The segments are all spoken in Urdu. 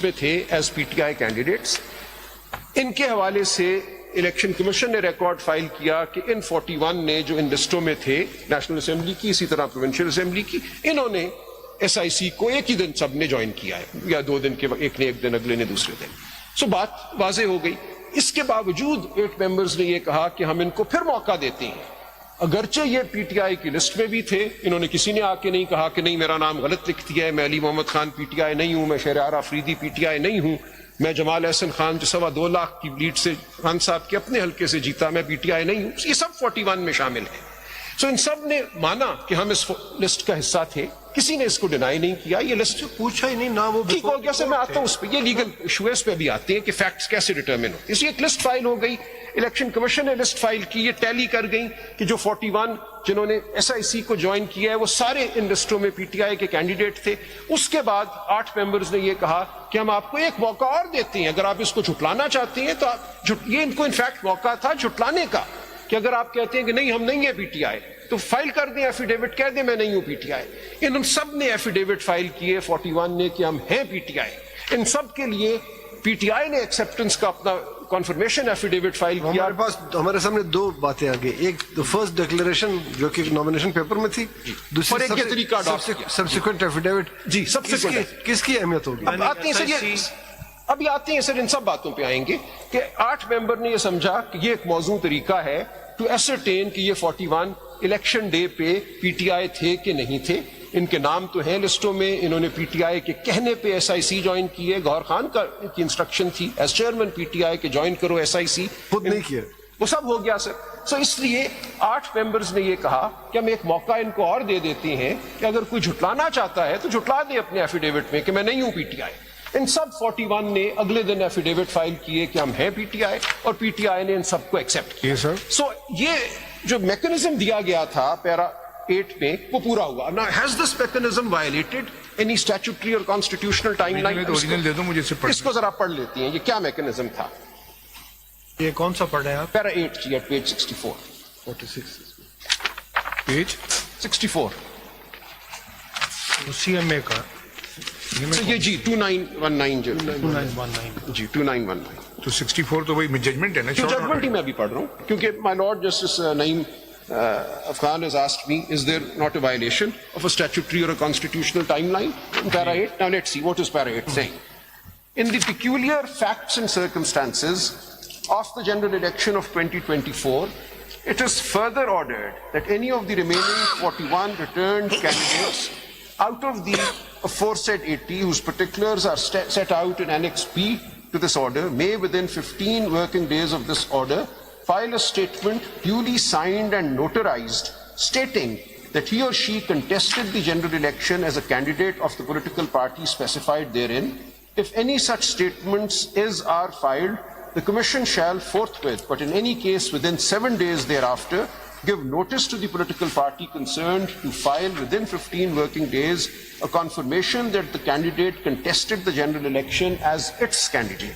میں تھے as P T I candidates. ان کے حوالے سے الیکشن کمیشن نے ریکارڈ فائل کیا کہ ان 41 نے جو ان لسٹوں میں تھے نیشنل اسمبلی کی, اسی طرح پروونشل اسمبلی کی, انہوں نے ایس آئی سی کو ایک ہی دن سب نے جوائن کیا ہے, یا 2 دن کے, ایک نے ایک دن, اگلے نے دوسرے دن. سو بات واضح ہو گئی. اس کے باوجود 8 ممبرز نے یہ کہا کہ ہم ان کو پھر موقع دیتے ہیں, اگرچہ یہ پی ٹی آئی کی لسٹ میں بھی تھے. انہوں نے کسی نے آ کے نہیں کہا کہ نہیں میرا نام غلط لکھ دیا ہے, میں علی محمد خان پی ٹی آئی نہیں ہوں, میں Shehryar Afridi P T I نہیں ہوں, میں جمال احسن خان جو 2.25 لاکھ کی لیڈ سے خان صاحب کے اپنے حلقے سے جیتا, میں پی ٹی آئی نہیں ہوں. یہ سب 41 میں شامل ہیں. سو ان سب نے مانا کہ ہم اس لسٹ کا حصہ تھے, کسی نے اس کو ڈینائی نہیں کیا. یہ لسٹ پوچھا ہی نہیں نہ وہ ٹھیک ہو گیا. سر میں آتا ہوں اس پہ, یہ لیگل ایشوز پہ بھی آتے ہیں کہ فیکٹس کیسے ڈٹرمن ہو. اس لیے ایک لسٹ فائل ہو گئی, الیکشن کمیشن نے لسٹ فائل کی, یہ ٹیلی کر گئی کہ جو 41 جنہوں نے ایس آئی سی کو جوائن کیا ہے وہ سارے ان لسٹوں میں پی ٹی آئی کے کینڈیڈیٹ تھے. اس کے بعد 8 ممبرز نے یہ کہا کہ ہم آپ کو ایک موقع اور دیتے ہیں, اگر آپ اس کو جھٹلانا چاہتے ہیں تو یہ ان کو انفیکٹ موقع تھا جھٹلانے کا, کہ اگر آپ کہتے ہیں کہ نہیں ہم نہیں ہیں پی ٹی آئی تو فائل کر دیں ایفیڈیوٹ, کہہ دیں میں نہیں ہوں پی ٹی آئی. ان سب نے ایفیڈیوٹ فائل کیے 41 نے کہ ہم ہیں پی ٹی آئی. ان سب کے لیے پی ٹی آئی نے ایکسیپٹنس کا اپنا کنفرمیشن ایفیڈیوٹ فائل کیا. ہمارے پاس ہمارے سامنے 2 باتیں آگے, ایک فرسٹ ڈکلیریشن جو کہ نامینیشن پیپر میں تھی, دوسری سبسیکوینٹ ایفیڈیوٹ. جی سبسیکوینٹ کس کی اہمیت ہوگی؟ اب آتے ہیں سر, ابھی آتے ہیں سر, ان سب باتوں پہ آئیں گے کہ 8 ممبر نے یہ سمجھا کہ یہ ایک موزوں طریقہ ہے ٹو ایسرٹین کہ یہ 41 الیکشن ڈے پہ پی ٹی آئی تھے کہ نہیں تھے. ان کے نام تو ہیں لسٹوں میں, انہوں نے پی ٹی آئی کے کہنے پہ ایس آئی سی جوائن کی ہے, گوہر خان کی انسٹرکشن تھی ایز چیئرمین پی ٹی آئی کہ جوائن کرو ایس آئی سی, خود نہیں کیا, وہ سب ہو گیا سر. سو اس لیے 8 ممبرز نے یہ کہا کہ ہم ایک موقع ان کو اور دے دیتے ہیں کہ اگر کوئی جھٹلانا چاہتا ہے تو جھٹلا دے اپنے ایفیڈیوٹ میں کہ میں نہیں ہوں پی ٹی آئی. ان سب 41 نے اگلے دن ایفیڈیوٹ فائل کیے کہ ہم ہیں پی ٹی آئی, اور پی ٹی آئی نے ان سب کو ایکسیپٹ کیا. سو یہ جو میکنزم دیا گیا تھا پیرا 8 میں وہ پورا ہوا. Now has this mechanism violated any statutory or constitutional timeline? دے دو مجھے اس کو ذرا پڑھ لیتے ہیں, یہ کیا میکنزم تھا. یہ کون سا پڑھ رہے ہیں آپ؟ پیرا 8 جی eight page 64. 46 page 64 C M A کا یہ جی 2919 جو 2919 جی 2919 تو 64 تو وہی ججمنٹ ہے نا, ججمنٹ ہی میں بھی پڑھ رہا ہوں کیونکہ my lord justice Naeem Afghan has asked me, is there not a violation of a statutory or a constitutional timeline in Para 8? Now let's see, what is Para 8 saying? In the peculiar facts and circumstances of the general election of 2024, it is further ordered that any of the remaining 41 returned candidates out of the aforesaid 80 whose particulars are set out in Annex B to this order may within 15 working days of this order file a statement duly signed and notarized stating that he or she contested the general election as a candidate of the political party specified therein. If any such statements are filed, the Commission shall forthwith, but in any case within 7 days thereafter, give notice to the political party concerned to file within 15 working days a confirmation that the candidate contested the general election as its candidate.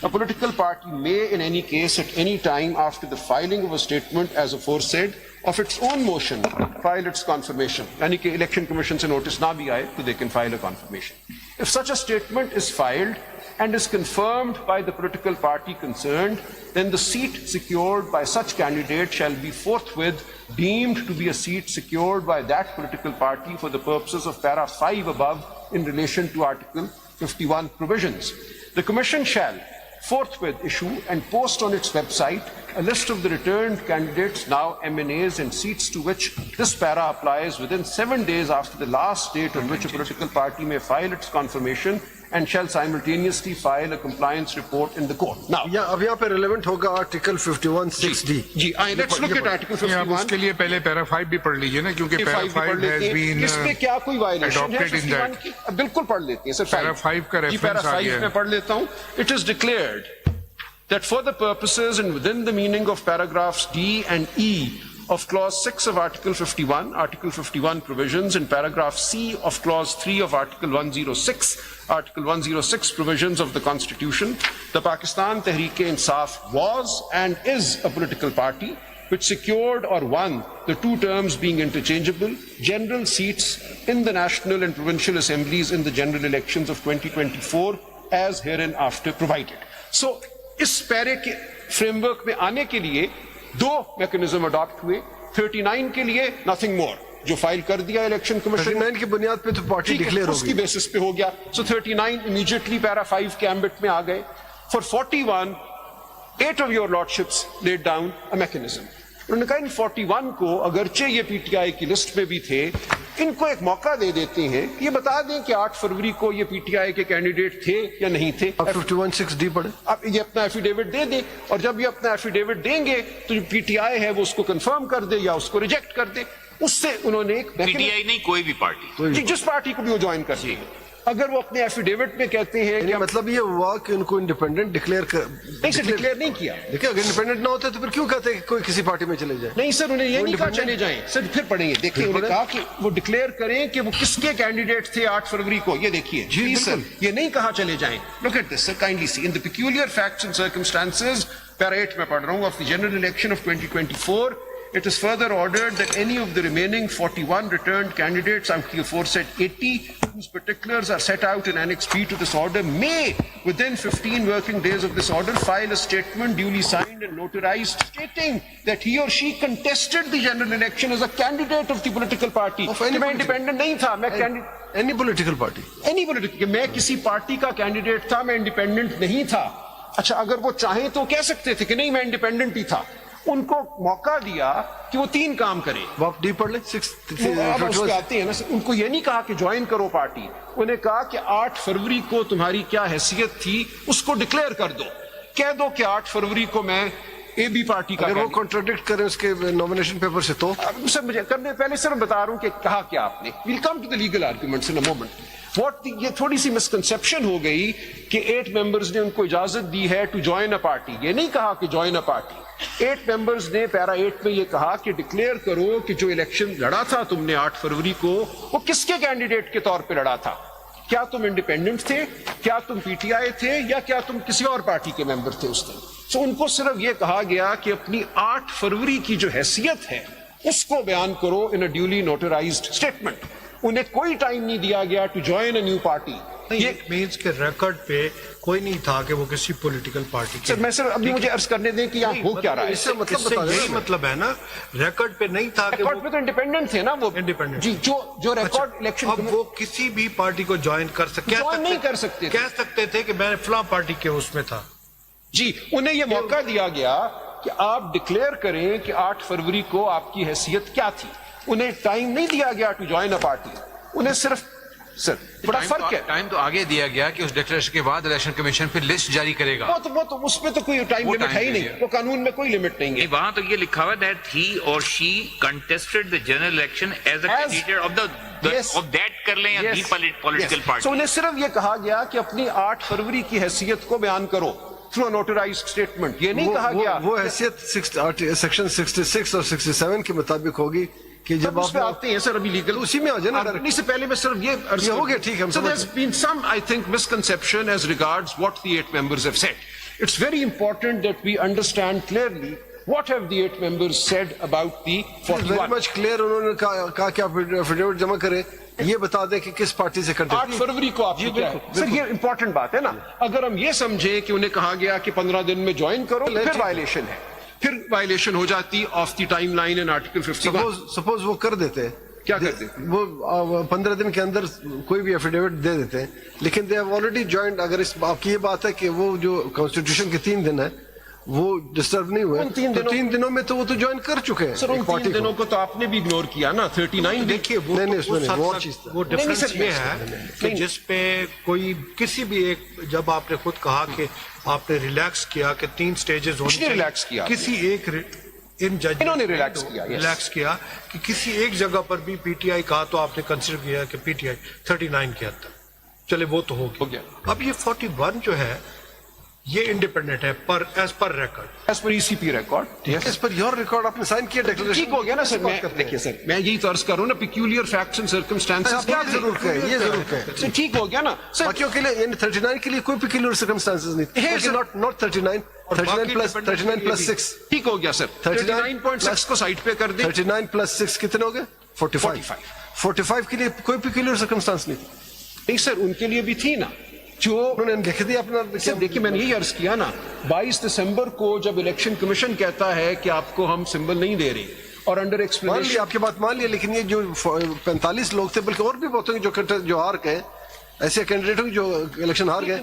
A political party may in any case at any time after the filing of a statement as aforesaid of its own motion file its confirmation. Yani ki election commission se notice na bhi aaye to they can file a confirmation. If such a statement is filed and is confirmed by the political party concerned, then the seat secured by such candidate shall be forthwith deemed to be a seat secured by that political party for the purposes of para 5 above in relation to Article 51 provisions. The Commission shall forthwith issue and post on its website a list of the returned candidates, now MNAs, and seats to which this para applies within 7 days after the last date on which a political party may file its confirmation, and shall simultaneously file a compliance report in the court. Now, اب یہاں پہ ریلیونٹ ہوگا آرٹیکل 51(6)D. جی let's look at Article 51. اس کے لیے پہلے پیرا 5 بھی پڑھ لیجیے نا, کیونکہ پیرا 5 has been اس پہ کیا کوئی وائلیشن ہے 51 کی؟ بالکل پڑھ لیتے ہیں سر. پیرا 5 کا ریفرنس آ گیا ہے. میں پڑھ لیتا ہوں. It is declared that for the purposes and within the meaning of paragraphs D and E of clause 6 of Article 51 provisions, and paragraph C of clause 3 of Article 106 provisions of the Constitution, the Pakistan Tehreek-e-Insaf was and is a political party which secured or won, the two terms being interchangeable, general seats in the national and provincial assemblies in the general elections of 2024 as hereinafter provided. So اس پیرے کے فریم ورک میں آنے کے لیے دو میکنزم اڈاپٹ ہوئے. 39 کے لیے نتھنگ مور, جو فائل کر دیا الیکشن کمیشن 39 کی بنیاد پہ تو پارٹی ڈکلیئر اس کی ہوگی. بیسس پہ ہو گیا. سو 39 امیڈیٹلی پیرا 5 کے ایمبٹ میں آ گئے. For 41 8 of your lordships laid down a mechanism. انہوں نے کہا ان 41 کو اگرچہ یہ پی ٹی آئی کی لسٹ میں بھی تھے, ان کو ایک موقع دے دیتے ہیں کہ یہ بتا دیں کہ 8 فروری کو یہ پی ٹی آئی کے کینڈیڈیٹ تھے یا نہیں تھے. اب 51(6)(d) پڑھے. اب یہ اپنا ایفیڈیوٹ دے دیں, اور جب یہ اپنا ایفیڈیوٹ دیں گے تو جو پی ٹی آئی ہے وہ اس کو کنفرم کر دے یا اس کو ریجیکٹ کر دے. اس سے انہوں نے ایک پی ٹی آئی نہیں, کوئی بھی پارٹی, جس پارٹی کو بھی وہ جوائن کر دیں. اگر وہ اپنے ایفیڈیوٹ میں کہتے ہیں کہ مطلب یہ ہوا کہ ان کو انڈیپینڈنٹ ڈکلیئر نہیں سر, ڈکلیئر نہیں کیا. دیکھیں اگر انڈیپینڈنٹ نہ ہوتے تو پھر کیوں کہتے ہیں کہ کوئی کسی پارٹی میں چلے جائے. نہیں سر, انہیں یہ نہیں کہا چلے جائیں. سر پھر پڑھیں گے, دیکھیں انہوں نے کہا کہ وہ ڈکلیئر کریں کہ وہ کس کے کینڈیڈیٹ تھے 8 فروری کو. یہ دیکھیے جی سر, یہ نہیں کہا چلے جائیں. Look at this sir, kindly see in the peculiar facts and circumstances, para 8 میں پڑھ رہا ہوں, of the general election of 2024. It is further ordered that any of the remaining 41 returned candidates out of the aforesaid 80, whose particulars are set out in Annex B to this order, may, within 15 working days of this order, file a statement duly signed and notarized stating that he or she contested the general election as a candidate of the political party. میں independent نہیں تھا, میں any political party, any political, میں کسی پارٹی کا کینڈیڈیٹ تھا, میں انڈیپینڈنٹ نہیں تھا. اچھا, اگر وہ چاہیں تو کہہ سکتے تھے کہ نہیں میں انڈیپینڈنٹ ہی تھا. ان کو موقع دیا کہ وہ 3 کام کریں. آپ ڈی پڑھ لیں. اب اس پہ آتے ہیں نا, ان کو یہ نہیں کہا کہ جوائن کرو پارٹی, انہیں کہا کہ 8 فروری کو تمہاری کیا حیثیت تھی اس کو ڈکلیئر کر دو. کہہ دو کہ 8 فروری کو میں اے بی پارٹی کا. اگر وہ کنٹراڈکٹ کریں اس کے نامینیشن پیپر سے تو سر مجھے کرنے پہلے سر بتا رہا ہوں کہ کہا کیا آپ نے. Well come to the legal arguments in a moment. یہ تھوڑی سی مسکنسیپشن ہو گئی کہ 8 ممبرز نے ان کو اجازت دی ہے ٹو جوائن اے پارٹی. یہ نہیں کہا کہ جوائن اے پارٹی. 8 ممبرز نے پیرا 8 میں یہ کہا کہ ڈکلیئر کرو کہ جو الیکشن لڑا تھا تم نے 8 فروری کو, وہ کس کے کینڈیڈیٹ کے طور پہ لڑا تھا. کیا تم انڈیپینڈنٹ تھے, کیا تم پی ٹی آئی تھے, یا کیا تم کسی اور پارٹی کے ممبر تھے اس دن. سو ان کو صرف یہ کہا گیا کہ اپنی 8 فروری کی جو حیثیت ہے اس کو بیان کرو in a duly notarised statement. انہیں کوئی ٹائم نہیں دیا گیا to join a new party. یہ مینس کے ریکارڈ پہ کوئی نہیں تھا کہ وہ کسی پولیٹیکل پارٹی کے. سر میں سر ابھی مجھے عرض کرنے دیں کہ یہاں ہو کیا رہا ہے. اس سے یہی مطلب ہے نا, ریکارڈ پہ نہیں تھا کہ ریکارڈ پہ تو انڈیپینڈنٹ تھے نا وہ. انڈیپینڈنٹ جی, جو ریکارڈ الیکشن اب وہ کسی بھی پارٹی کو جوائن کر سکتے, جوائن نہیں کر سکتے, کہہ سکتے تھے کہ میں فلاں پارٹی کے اس میں تھا. جی, انہیں یہ موقع دیا گیا کہ آپ ڈکلیئر کریں کہ 8 فروری کو آپ کی حیثیت کیا تھی. انہیں ٹائم نہیں دیا گیا ٹو جوائن اے پارٹی. انہیں صرف سر بڑا فرق ہے. ٹائم تو آگے دیا گیا کہ اس ڈکلیریشن کے بعد الیکشن کمیشن پھر لسٹ جاری کرے گا. وہ تو اس میں تو کوئی ٹائم لمٹ ہے ہی نہیں, وہ قانون میں کوئی لمٹ نہیں ہے. وہاں تو یہ لکھا ہوا that he or she contested the general election as a candidate of that کر لیں یا the political party. سو انہیں صرف یہ کہا گیا کہ اپنی 8 فروری کی حیثیت کو بیان کرو through a notarized statement. یہ نہیں کہا گیا وہ حیثیت سیکشن 66 اور 67 کے مطابق ہوگی کہ جب آپ آتے ہیں سر ابھی لیگل اسی میں آ جائے نا. اس سے پہلے میں صرف یہ ہو گیا, ٹھیک ہے. So there's been some, I think, misconception as regards what the 8 members have said. It's very important that we understand clearly what have the 8 members said about the 41. Very much clear. انہوں نے کہا کہ آپ ایفیڈیوٹ جمع کریں, یہ بتا دیں کہ کس پارٹی سے 8 فروری کو آپ سر, یہ امپورٹنٹ بات ہے نا. اگر ہم یہ سمجھیں کہ انہیں کہا گیا کہ 15 دن میں جوائن کرو, پھر وائلیشن ہے, پھر وائلیشن ہو جاتی of the time line in article 51. Suppose وہ کر دیتے, کیا کرتے, وہ 15 دن کے اندر کوئی بھی ایفیڈیوٹ دے دیتے ہیں, لیکن دے ہیو آلریڈی جوائنڈ. اگر اس آپ کی یہ بات ہے کہ وہ جو کانسٹیٹیوشن کے 3 دن ہے وہ ڈسٹرب نہیں ہوئے, 3 دنوں میں تو وہ تو جوائن کر چکے ہیں. سر ان 3 دنوں کو تو آپ نے بھی اگنور کیا نا. 39 دیکھیے وہ ڈفرنس یہ ہے کہ جس پہ کوئی کسی بھی ایک, جب آپ نے خود کہا کہ آپ نے ریلیکس کیا کہ 3 سٹیجز ہونے چاہیے, کسی ایک ان جج نے ریلیکس کیا کہ کسی ایک جگہ پر بھی پی ٹی آئی کہا تو آپ نے کنسیڈر کیا کہ پی ٹی آئی 39 کے حد تک چلے وہ تو ہو گیا. اب یہ 41 جو ہے یہ انڈیپینڈنٹ ہے پر as per record, as per E C P record, as per your record آپ نے سائن کیا ڈکلیریشن. ٹھیک ہو گیا نا سر. دیکھیے سر, میں یہی تو عرض کر رہا ہوں نا, پیکیولر فیکٹس اینڈ سرکمسٹانسز. کیا ضرور کہیں, یہ ضرور کہیں. ٹھیک ہو گیا نا سر. باقیوں کے لیے یعنی 39 کے لیے کوئی پیکیولر سرکمسٹانسز نہیں, not 39 plus 6. ٹھیک ہو گیا سر. 39.6 کو سائڈ پہ کر دیں. 39 plus 6 کتنے ہو گئے, 45 کے لیے کوئی پیکیولر سرکمسٹانس نہیں سر. ان کے لیے بھی تھی نا, جو انہوں نے لکھ دیا اپنا. سر دیکھیے میں نے یہی عرض کیا نا 22 دسمبر کو جب الیکشن کمیشن کہتا ہے کہ آپ کو ہم سمبل نہیں دے رہے اور انڈر مان ایکسپلینیشن لیا آپ کی بات مان لیا, لیکن یہ جو 45 لوگ تھے بلکہ اور بھی بہت ہیں جو ہار گئے, ایسے کینڈیڈیٹ جو الیکشن ہار گئے,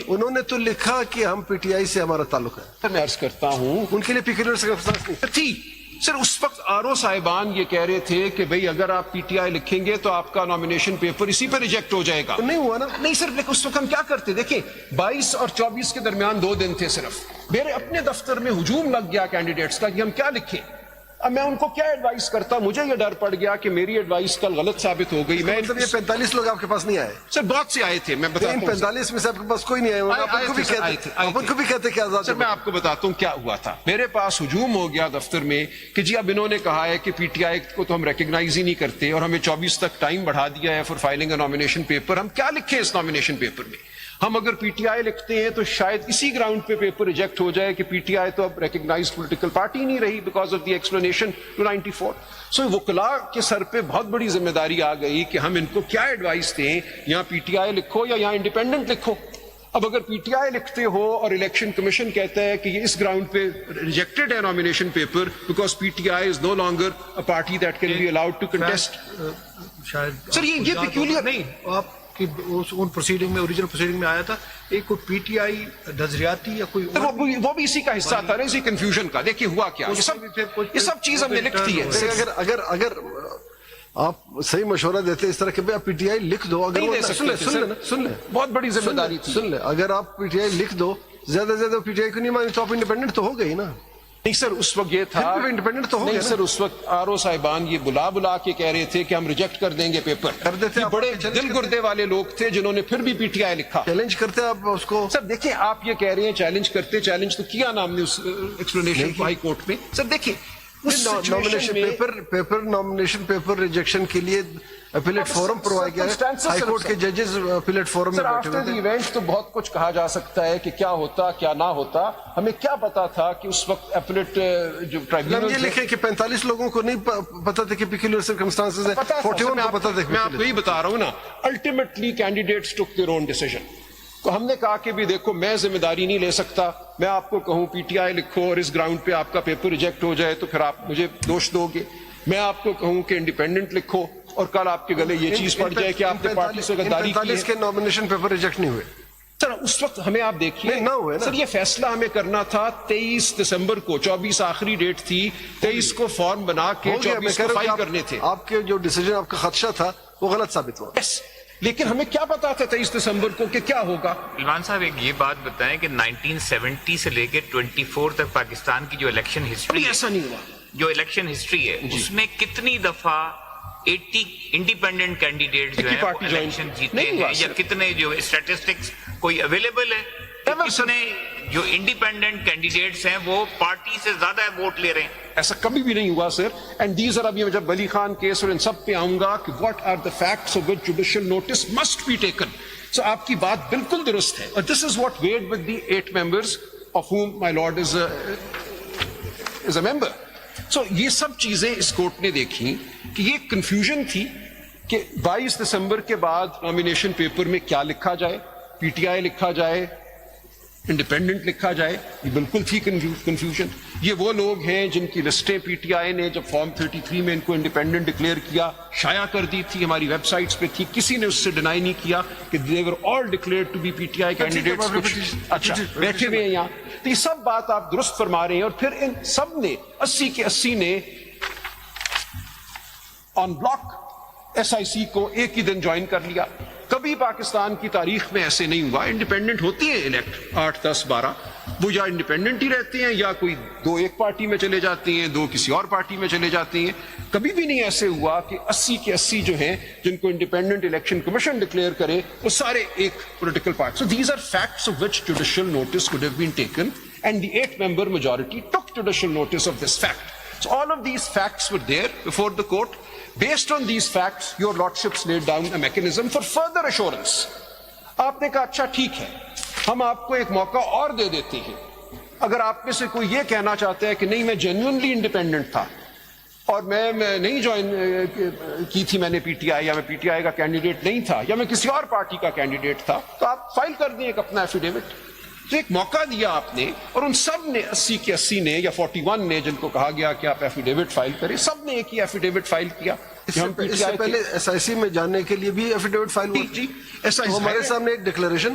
انہوں نے تو لکھا کہ ہم پی ٹی آئی سے ہمارا تعلق ہے. میں عرض کرتا ہوں ان کے لیے پیکولر سرکمسٹانس نہیں تھی سر. اس وقت آر صاحبان یہ کہہ رہے تھے کہ بھئی اگر آپ پی ٹی آئی لکھیں گے تو آپ کا نامینیشن پیپر اسی پہ ریجیکٹ ہو جائے گا. نہیں ہوا نا. نہیں سر, لیکن اس وقت ہم کیا کرتے دیکھیں 22 اور 24 کے درمیان 2 دن تھے صرف. میرے اپنے دفتر میں ہجوم لگ گیا کینڈیڈیٹس کا کہ ہم کیا لکھیں. اب میں ان کو کیا ایڈوائز کرتا, مجھے یہ ڈر پڑ گیا کہ میری ایڈوائز کل غلط ثابت ہو گئی. میں مطلب یہ 45 لوگ آپ کے پاس نہیں آئے سر بہت سے آئے تھے, میں بتاتا ہوں 45 میں سے آپ کے پاس کوئی نہیں آئے. آپ کو بھی کہتے کہ آزاد. سر میں آپ کو بتاتا ہوں کیا ہوا تھا. میرے پاس ہجوم ہو گیا دفتر میں کہ جی اب انہوں نے کہا ہے کہ پی ٹی آئی کو تو ہم ریکگنائز ہی نہیں کرتے اور ہمیں 24 تک ٹائم بڑھا دیا ہے for filing a nomination paper. ہم کیا لکھیں اس نامینیشن پیپر میں؟ ہم اگر پی ٹی آئی لکھتے ہیں تو شاید اسی گراؤنڈ پہ پیپر ریجیکٹ ہو جائے کہ پی ٹی آئی تو اب ریکگنائز پولیٹیکل پارٹی نہیں رہی بیکاز آف دی ایکسپلینیشن 294. سو وکلاء کے سر پہ بہت بڑی ذمہ داری آ گئی کہ ہم ان کو کیا ایڈوائز دیں, یہاں پی ٹی آئی لکھو یا یہاں انڈیپینڈنٹ لکھو. اب اگر پی ٹی آئی لکھتے ہو اور الیکشن کمیشن کہتا ہے کہ یہ اس گراؤنڈ پہ ریجیکٹڈ ہے nomination paper because P T I is no longer a party that can be allowed to contest. شاید سر یہ پیکولر نہیں, آپ کی ان پروسیڈنگ میں اوریجنل پروسیڈنگ میں آیا تھا ایک کوئی پی ٹی آئی نظریاتی یا کوئی وہ بھی اسی کا حصہ تھا نا, اسی کنفیوژن کا. دیکھیے ہوا کیا, یہ سب چیز ہم نے لکھ دی ہے. اگر آپ صحیح مشورہ دیتے اس طرح کہ آپ پی ٹی آئی لکھ دو, اگر سن لیں بہت بڑی ذمہ داری تھی. سن لیں, اگر آپ پی ٹی آئی لکھ دو, زیادہ سے زیادہ پی ٹی آئی کو نہیں مانی تو آپ انڈیپینڈنٹ تو ہو گئی نا. نہیں سر اس وقت یہ تھا انڈیپینڈنٹ تو ہو نہیں گیا سر, اس وقت آر او صاحبان یہ بلا کے کہہ رہے تھے کہ ہم ریجیکٹ کر دیں گے پیپر. کر دیتے, یہ بڑے دل گردے والے لوگ تھے جنہوں نے پھر بھی پی ٹی آئی لکھا. چیلنج کرتے آپ اس کو. سر دیکھیں آپ یہ کہہ رہے ہیں چیلنج کرتے, چیلنج تو کیا نا ہم نے اس ایکسپلینیشن کو ہائی کورٹ میں. سر دیکھیں نامینیشن پیپر ریجیکشن کے لیے اپیلیٹ فورم پرووائڈ کیا ہے. ہائی کورٹ کے ججز اپیلیٹ فورم میں بیٹھے ہوئے تھے. ایونٹ تو بہت کچھ کہا جا سکتا ہے کہ کیا ہوتا کیا نہ ہوتا. ہمیں کیا پتا تھا کہ اس وقت اپیلیٹ جو ٹرائبیونل یہ لکھیں کہ 45 لوگوں کو نہیں پتا تھا کہ پیکولر سرکمسٹانسز ہے, 41 کو پتا تھا. میں آپ کو یہی بتا رہا ہوں نا, ultimately candidates took their own decision. تو ہم نے کہا کہ بھی دیکھو میں ذمہ داری نہیں لے سکتا, میں آپ کو کہوں پی ٹی آئی لکھو اور اس گراؤنڈ پہ آپ کا پیپر ریجیکٹ ہو جائے تو پھر آپ مجھے دوش دو گے. میں آپ کو کہوں کہ انڈیپینڈنٹ لکھو اور کل آپ کے گلے یہ چیز پڑ جائے کہ آپ نے پارٹی سے غداری کی ہے. 45 کے نامینیشن پیپر ریجیکٹ نہیں ہوئے سر. اس وقت ہمیں آپ دیکھیے سر یہ فیصلہ ہمیں کرنا تھا 23 دسمبر کو, 24 آخری ڈیٹ تھی, 23 کو فارم بنا کے 24 کو فائل کرنے تھے. آپ کے جو ڈیسیجن آپ کا خدشہ تھا وہ غلط ثابت ہوا. لیکن ہمیں کیا پتا تھا 23 دسمبر کو کہ کیا ہوگا. سلمان صاحب ایک یہ بات بتائیں کہ 1970 سے لے کے 24 تک پاکستان کی جو الیکشن ہسٹری, ایسا نہیں ہوا. جو الیکشن ہسٹری ہے اس میں کتنی دفعہ 80 انڈیپینڈنٹ کینڈیڈیٹ جو ہیں وہ الیکشن جیتے ہیں, یا کتنے جو اسٹیٹسٹکس کوئی اویلیبل ہے کتنے جو انڈیپینڈنٹ کینڈیڈیٹس ہیں وہ پارٹی سے زیادہ ووٹ لے رہے ہیں؟ ایسا کبھی بھی نہیں ہوا سر. اینڈ دیز آر, ابھی میں جب ولی خان کیس اور ان سب پہ آؤں گا کہ what are the facts of which judicial notice must be taken. So آپ کی بات بالکل درست ہے, اور this is what we'd with the 8 members of whom my lord is a member. So یہ سب چیزیں اس کورٹ نے دیکھی کہ یہ کنفیوژن تھی کہ 22 دسمبر کے بعد نامینیشن پیپر میں کیا لکھا جائے, پی ٹی آئی لکھا جائے, انڈیپینڈنٹ لکھا جائے. یہ بالکل تھی کنفیوژن. یہ وہ لوگ ہیں جن کی لسٹیں پی ٹی آئی نے جب فارم 33 میں ان کو انڈیپینڈنٹ ڈکلیئر کیا شائع کر دی تھی, ہماری ویب سائٹس پہ تھی, کسی نے اس سے ڈینائی نہیں کیا کہ they were all declared to be PTI candidates. اچھا بیٹھے ہوئے ہیں یہاں. تو یہ سب بات آپ درست فرما رہے ہیں, اور پھر ان سب نے 80 کے 80 نے آن بلاک ایس آئی سی کو ایک ہی دن جوائن کر لیا. کبھی پاکستان کی تاریخ میں ایسے نہیں ہوا. انڈیپینڈنٹ ہوتی ہیں الیکٹ 8 10 12, وہ یا انڈیپینڈنٹ ہی رہتے ہیں یا کوئی 2 ایک پارٹی میں چلے جاتے ہیں, 2 کسی اور پارٹی میں چلے جاتے ہیں. کبھی بھی نہیں ایسے ہوا کہ 80 کے 80 جو ہیں جن کو انڈیپینڈنٹ الیکشن کمیشن ڈکلیئر کرے وہ سارے ایک political party. So these are facts of which judicial notice could have been taken and the 8-member majority took judicial notice of this fact. So all of these facts were there before the court. Based on these facts, your lordships laid down a mechanism for further assurance. آپ نے کہا اچھا ٹھیک ہے, ہم آپ کو ایک موقع اور دے دیتے ہیں. اگر آپ میں سے کوئی یہ کہنا چاہتا ہے کہ نہیں میں جینوئنلی انڈیپینڈنٹ تھا, اور میں نہیں جوائن کی تھی میں نے پی ٹی آئی، یا میں پی ٹی آئی کا کینڈیڈیٹ نہیں تھا، یا میں کسی اور پارٹی کا کینڈیڈیٹ تھا، تو آپ فائل کر دیں ایک اپنا ایفیڈیوٹ. تو ایک موقع دیا آپ نے، اور ان سب نے 80 کے 80 نے یا 41 نے جن کو کہا گیا کہ آپ ایفیڈیوٹ فائل کریں، سب نے ایک ہی ایفیڈیوٹ فائل کیا. اس سے پہلے ایس آئی سی میں جانے کے لیے بھی ایفیڈیوٹ فائل ہوا. جی ایسا ہمارے سامنے ایک ڈکلریشن،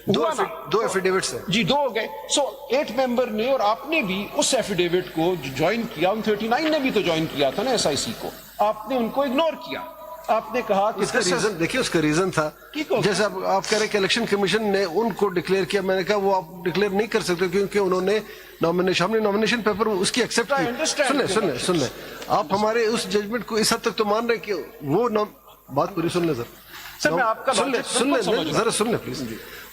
دو ایفیڈیوٹس ہیں. جی 2 ہو گئے. سو 8 ممبر نے، اور آپ نے بھی اس ایفیڈیوٹ کو جوائن کیا، ان 39 نے بھی تو جوائن کیا تھا نا ایس آئی سی کو. آپ نے ان کو اگنور کیا. آپ نے کہا کہ اس کا ریزن دیکھیے، اس کا ریزن تھا جیسے آپ کہہ رہے کہ الیکشن کمیشن نے ان کو ڈکلیئر کیا. میں نے کہا وہ آپ ڈکلیئر نہیں کر سکتے کیونکہ انہوں نے ہم نے نامینیشن پیپر اس کی ایکسیپٹ کی. سن لیں آپ ہمارے اس ججمنٹ کو اس حد تک تو مان رہے کہ وہ بات پوری سن لیں سر. میں آپ کا سن لیں ذرا سن لیں پلیز.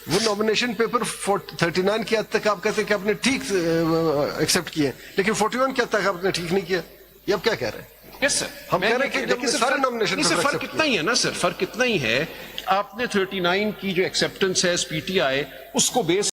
وہ نامینیشن پیپر 39 کی حد تک آپ کہتے ہیں کہ آپ نے ٹھیک ایکسیپٹ کیے، لیکن 41 کی حد تک آپ نے ٹھیک نہیں کیا. یہ آپ کیا کہہ رہے ہیں؟ یس سر. ہم کہہ رہے ہیں کہ سارے نامینیشن فرق اتنا ہی ہے نا سر، فرق اتنا ہی ہے. آپ نے 39 کی جو ایکسیپٹنس ہے پی ٹی آئی، اس کو بیس